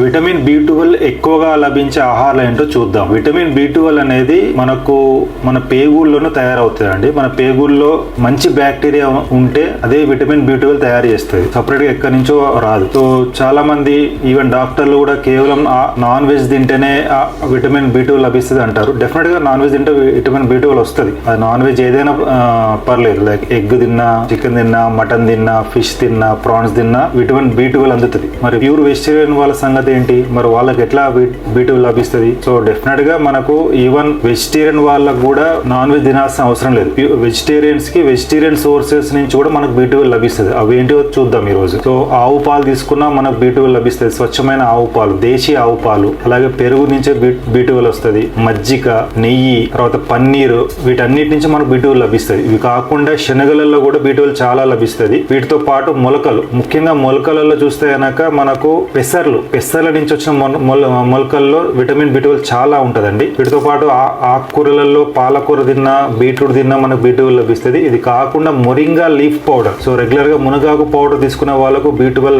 Vitamin B12 ఎక్కువగా లభించే ఆహారాలు ఏంటో చూద్దాం. విటమిన్ B12 అనేది మన పేగుల్లోనూ తయారవుతుందండి. మన పేగుల్లో మంచి బ్యాక్టీరియా ఉంటే అదే విటమిన్ B12 తయారు చేస్తుంది, సపరేట్ గా ఎక్కడి నుంచో రాదు. సో చాలా మంది ఈవెన్ డాక్టర్లు కూడా కేవలం నాన్ వెజ్ తింటేనే విటమిన్ B12 లభిస్తుంది అంటారు. డెఫినెట్ గా నాన్ వెజ్ తింటే విటమిన్ B12 వస్తుంది. అది నాన్ వెజ్ ఏదైనా పర్లేదు, లైక్ ఎగ్ తిన్నా, చికెన్ తిన్నా, మటన్ తిన్నా, ఫిష్ తిన్నా, ప్రాన్స్ తిన్నా విటమిన్ B12 అందుతుంది. మరి ప్యూర్ వెజిటేరియన్ వాళ్ళ సంగతి ఏంటి? మరి వాళ్ళకి ఎట్లా B12 లభిస్తుంది? సో డెఫినెట్ గా మనకు ఈవెన్ వెజిటేరియన్ వాళ్ళకు కూడా నాన్ వెజ్ తినాల్సిన అవసరం లేదు. వెజిటేరియన్స్ కి వెజిటేరియన్ సోర్సెస్ నుంచి కూడా మనకు B12 లభిస్తుంది. అవి ఏంటో చూద్దాం ఈ రోజు. సో ఆవు పాలు తీసుకున్నా మనకు B12 లభిస్తుంది. స్వచ్ఛమైన ఆవు పాలు, దేశీ ఆవు పాలు, అలాగే పెరుగు నుంచే B12 వస్తుంది. మజ్జిగ, నెయ్యి, తర్వాత పన్నీరు, వీటన్నిటి నుంచి మనకు B12 లభిస్తుంది. ఇవి కాకుండా శనగలలో కూడా B12 చాలా లభిస్తుంది. వీటితో పాటు మొలకలు, ముఖ్యంగా మొలకలలో చూస్తే కనుక మనకు పెసర్ల నుంచి వచ్చిన మొలకల్లో విటమిన్ B12 చాలా ఉంటుందండి. వీటితో పాటు ఆకుకూరలలో పాలకూర తిన్నా, బీట్రూట్ తిన్నా మనకు B12 లభిస్తుంది. ఇది కాకుండా moringa leaf powder, so regular గా మునగాకు పౌడర్ తీసుకునే వాళ్ళకు B12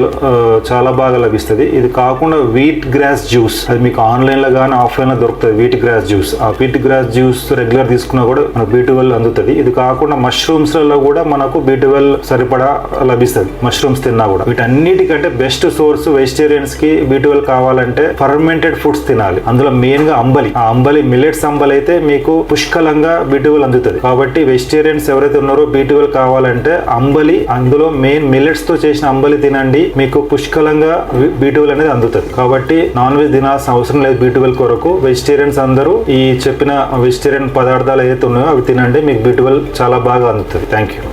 చాలా బాగా లభిస్తుంది. ఇది కాకుండా వీట్ గ్రాస్ జ్యూస్, అది మీకు ఆన్లైన్ లో కానీ ఆఫ్లైన్ లో దొరుకుతుంది. వీట్ గ్రాస్ జ్యూస్, ఆ వీట్ గ్రాస్ జ్యూస్ రెగ్యులర్ తీసుకున్నా కూడా మనకు B12 అందుతుంది. ఇది కాకుండా మష్రూమ్స్ లలో కూడా మనకు B12 సరిపడా లభిస్తుంది, మష్రూమ్స్ తిన్నా కూడా. వీటన్నిటికంటే బెస్ట్ సోర్స్ వెజిటేరియన్స్ కి B12 కావాలంటే ఫర్మెంటెడ్ ఫుడ్స్ తినాలి. అందులో మెయిన్ గా అంబలి, మిల్లెట్స్ అంబలి అయితే మీకు పుష్కలంగా B12 అందుతుంది. కాబట్టి వెజిటేరియన్స్ ఎవరైతే ఉన్నారో B12 కావాలంటే అంబలి, అందులో మెయిన్ మిల్లెట్స్ తో చేసిన అంబలి తినండి, మీకు పుష్కలంగా B12 అనేది అందుతుంది. కాబట్టి నాన్ వెజ్ తినాల్సిన అవసరం లేదు B12 కొరకు. వెజిటేరియన్స్ అందరూ ఈ చెప్పిన వెజిటేరియన్ పదార్థాలు ఏదైతే ఉన్నాయో అవి తినండి, మీకు B12 చాలా బాగా అందుతుంది. Thank you.